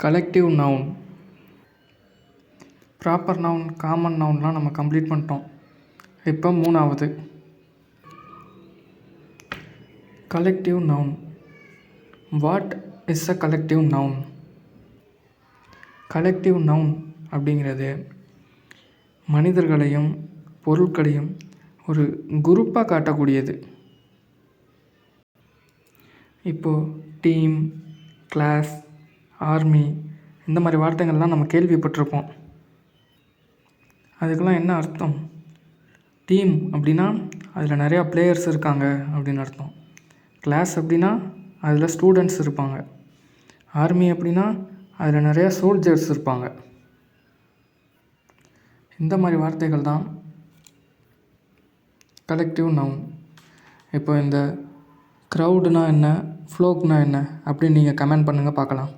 Collective noun. Proper noun, common நவுன்லாம் நம்ம complete பண்ணிட்டோம். இப்போ 3வது collective noun. What is a collective noun? Collective noun அப்படிங்கிறது மனிதர்களையும் பொருட்களையும் ஒரு குரூப்பாக காட்டக்கூடியது. இப்போது டீம், கிளாஸ், ஆர்மி இந்த மாதிரி வார்த்தைகள்லாம் நம்ம கேள்விப்பட்டிருப்போம். அதுக்கெல்லாம் என்ன அர்த்தம்? டீம் அப்படின்னா அதில் நிறையா பிளேயர்ஸ் இருக்காங்க அப்படின்னு அர்த்தம். கிளாஸ் அப்படின்னா அதில் ஸ்டூடெண்ட்ஸ் இருப்பாங்க. ஆர்மி அப்படின்னா அதில் நிறையா சோல்ஜர்ஸ் இருப்பாங்க. இந்த மாதிரி வார்த்தைகள் தான் கலெக்டிவ் நவுன். இப்போ இந்த க்ரௌடுனா என்ன, ஃப்ளோக்னா என்ன அப்படின்னு நீங்கள் கமெண்ட் பண்ணுங்கள் பார்க்கலாம்.